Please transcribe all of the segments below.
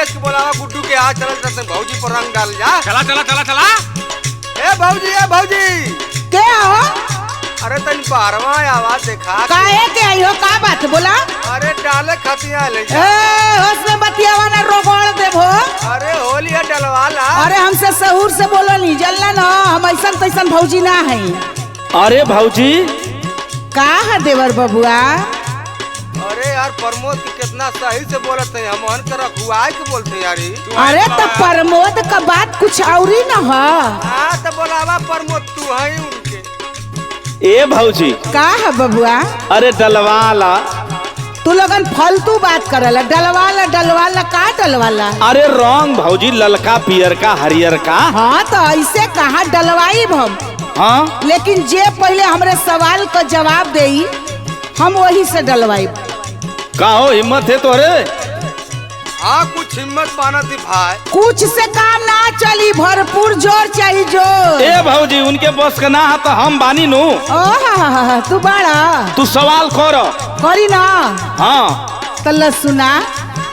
के बोलावा गुड्डू के हाथ चल से भौजी पर रंग डाल जा। चला चला चला चला। ए भौजी क्या हो? अरे तनी बारवा आवाज देखा काहे के आई हो? का बात बोला? अरे डाले खतिया ले जा। होश में बतियावा ना रोगोड़ देबो। अरे होलिया डलवाला। अरे हमसे सहूर से बोलो नहीं जल्ला ना, हम ऐसा तैसन भौजी ना है। अरे भौजी का है देवर बबुआ? अरे यार प्रमोद की कितना सही से बोलत है, हम हन कर रखुआई के बोलते यारी। अरे तो प्रमोद का बात कुछ और ही ना है। हां तो बोलावा प्रमोद तू है उनके। ए भौजी का है बबुआ? अरे डलवाला। तू लोगन फालतू बात करला। डलवाला का डलवाला? अरे रंग भौजी, ललका पियर का हरियर का। हाँ तो ऐसे कहा डलवाई हम। हाँ लेकिन जे पहले हमरे सवाल का जवाब देई हम वही से डलवाई। का हो हिम्मत है तोरे? हाँ कुछ हिम्मत माना थी भाई। कुछ से काम ना चली, भरपूर जोर चाहिए जोर। ए भौजी उनके बस का ना है तो हम बानी नु। ओह तू बड़ा तू सवाल करो। करी ना। हाँ तल्ला सुना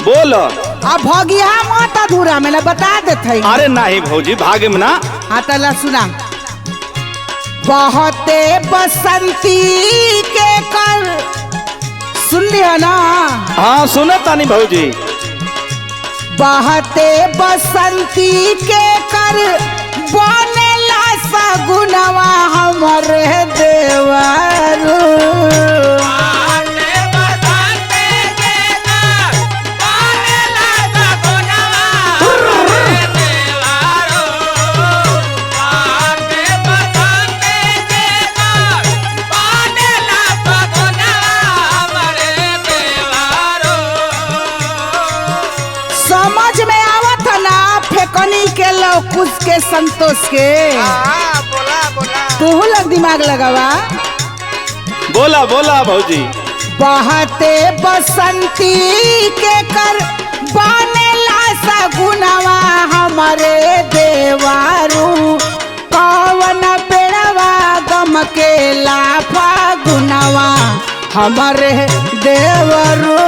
बोल। अब भगिया मत अधूरा में ना बता देते। अरे नहीं भौजी भागे में ना। हाँ तल्ला सुना। बहुते बसंती के कर सुन लिया ना? हाँ सुने तानी भौजी। बहते बसंती के कर बनेला सगुनवा हमरे देवरू। समझ में आवत है ना फेकनी के लौकुस के संतोष के? हाँ बोला तू लग दिमाग लगावा। बोला बोला भौजी। बहते बसंती के कर बनेला सगुनवा हमारे देवारू। कवन पेड़वा गम के लाफा गुनवा हमारे देवरू।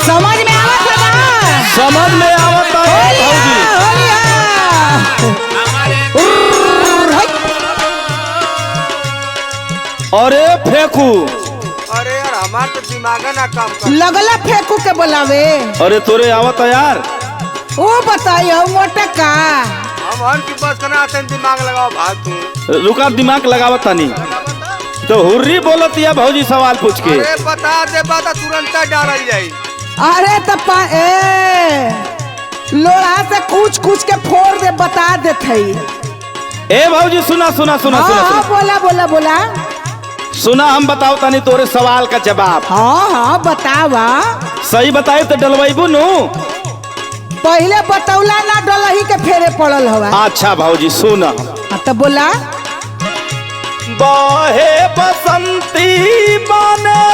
समझ में आवत है ना? समझ में आवत है भौजी। अरे फेंकू। अरे यार हमार तो दिमाग ना काम कर। लगला फेंकू के बोलावे। अरे तोरे आवत है यार। ओ बताइयो मोटा का। हम हन की बस करना आते दिमाग लगाओ भाई तू। रुका दिमाग लगावत तानी। तो हुर्री बोलत या भौजी सवाल पूछ के। अरे बता दे बता तुरंत डाल जाई। अरे तप्पा लोहा से कुछ के फोड़ दे बता देते। ए भौजी सुना सुना सुना सुना हाँ बोला सुना हम बताओ तानी तोरे सवाल का जवाब। हाँ बतावा। सही बताए तो डलवाइबू नु। पहले बतौला ना डलही के फेरे पड़ल हवा। अच्छा भौजी सुन। तो बोला। बहे बसंती माने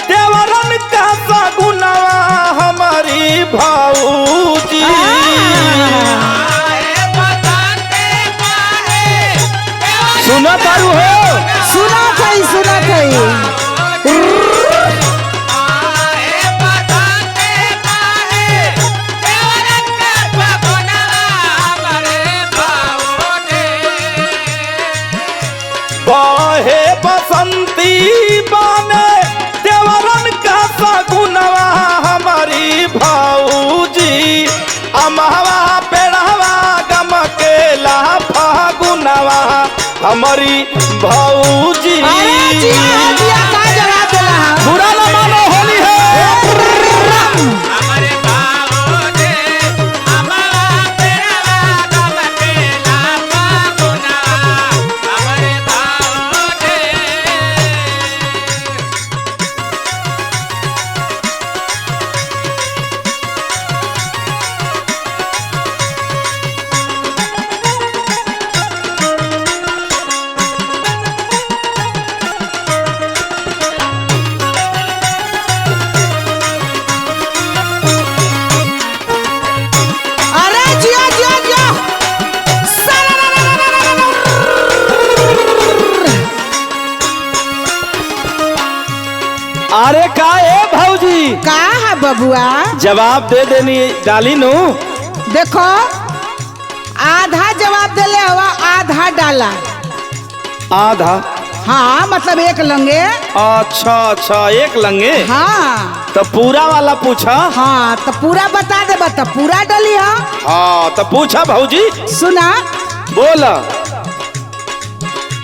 देवरन का सगुनवा हमारी भौजी। सुना तारू हो? सुना था बहे बसंती बाने देवरन का सगुनवा हमारी भौजी। अमहवा पेड़वा गम के लाफा गुनवा हमारी भौजी। बुरा न मानो होली है। का ए भौजी का है बबुआ? जवाब दे देनी डाली नु। देखो आधा जवाब देले हवा, आधा डाला। आधा? हाँ मतलब एक लंगे। अच्छा अच्छा एक लंगे। हाँ तो पूरा वाला पूछा। हाँ तो पूरा बता दे, बता पूरा डाली। हाँ तो पूछा भौजी। सुना बोला।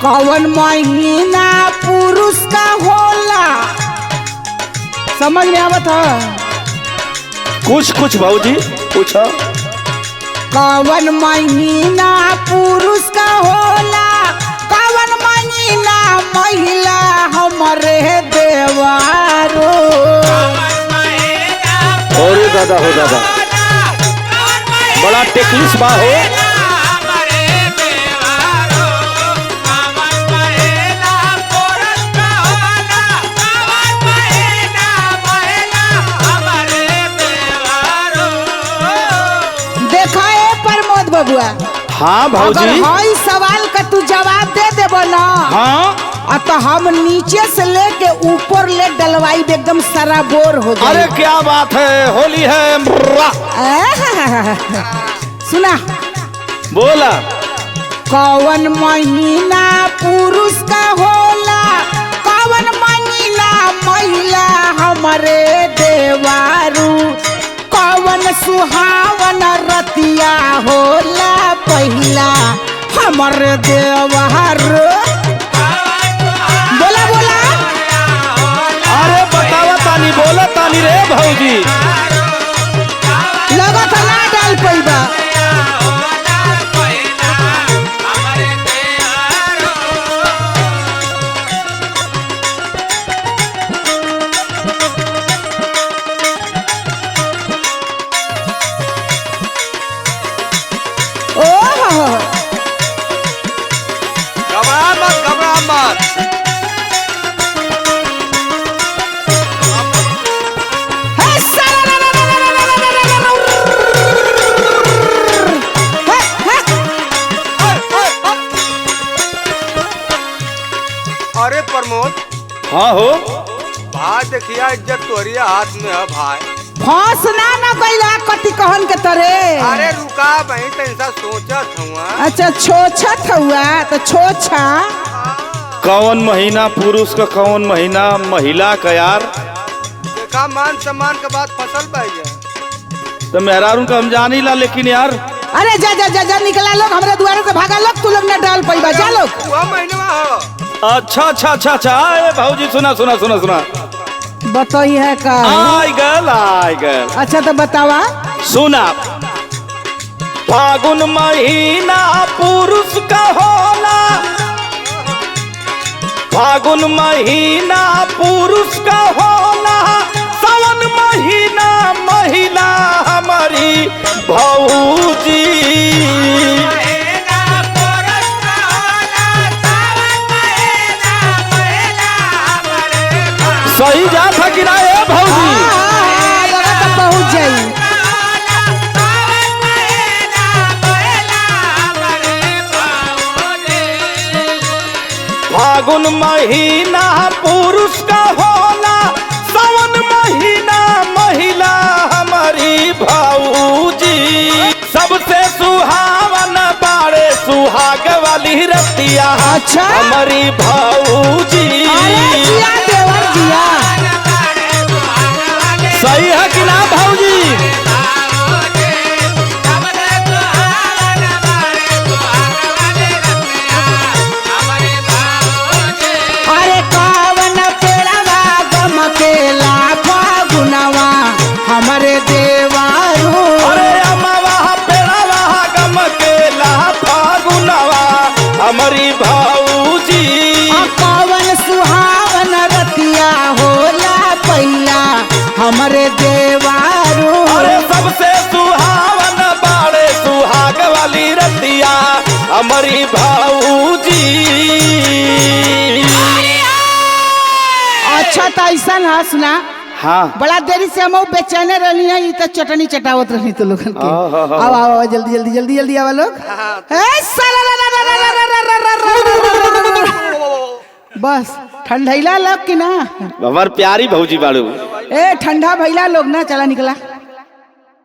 कौन महीना पुरुष का होला? समझ में आवत है? कुछ कुछ भौजी पूछा। कौन महीना पुरुष का होला? कौन महीना महिला हमारे देवारो? अरे दादा हो दादा, बड़ा टेक्निस बा हो। देखा ए प्रमोद बबुआ, हाँ अगर भौजी। हई सवाल का तू जवाब दे देबो ना, हाँ तो हम नीचे से लेके ऊपर ले डलवाई एकदम सराबोर हो जाए। अरे क्या बात है, होली है। सुना बोला। कौन महीना पुरुष का होला? कौन महीना महिला हमारे देवारू? कौन सुहावन रतिया होला पहिला हमारे देवारू? बोला बोला। अरे बतावा तानी, बोला तानी रे भौजी। लगत ना डाल पैबा। घबरा मत, घबरा मत। अरे प्रमोद, हाँ हो। भाई देखिया इज्जत तोरिया हाथ में है भाई। फंसना ना कैला कति कहन के तरे। अरे रुका भाई, तैसा सोचत हुआ। अच्छा छोछत हुआ तो छोछा। कौन महीना पुरुष का, कौन महीना महिला का यार? देखा मान सम्मान के बाद फसल पाई जाए। तो मेहरारू का हम जानी ला, लेकिन यार। अरे जा जा जा जा निकला लोग, हमारे द्वारे से भागा लोग, तू लोग ना डाल पैबा। जा लोग। वह महीने में हो। अच्छा अच्छा अच्छा अच्छा। ए भौजी सुना सुना सुना सुना। बताई है का? आई गल आई गल। अच्छा तो बतावा। सुना। फागुन महीना पुरुष का होला, फागुन महीना पुरुष का होला, सावन महीना महिला हमारी भौजी। सही जा था कि ना ए भौजी? लगा तो पहुंच जाई। फागुन महीना पुरुष का होला, सावन महीना महिला हमारी भौजी। सबसे सुहावन बाड़े सुहाग वाली रतिया अच्छा। हमारी भौजी। अरे जिया देवर जिया। सही है कि ना भौजी? अरे कौन पेड़वा गमकेला फागुनवा हमारे देवारू? अरे अमवा पेड़वा गमकेला फागुनवा हमारी भौजी। कौन सुहावन रतिया होला पहिला हमारे देवारू? अरे सबसे सुहावन बाड़े सुहाग वाली रतिया हमारी भौजी। अच्छा तो ऐसा है सुना। हाँ बड़ा देरी से हम बेचैने रहनी है, ये तो चटनी चटावत रहनी तो लोगन के। आओ आओ जल्दी जल्दी जल्दी जल्दी आवा लोग। बस ठंडैला लोग की ना हमार प्यारी भौजी बाड़ू। ए ठंडा भैला लोग ना चला निकला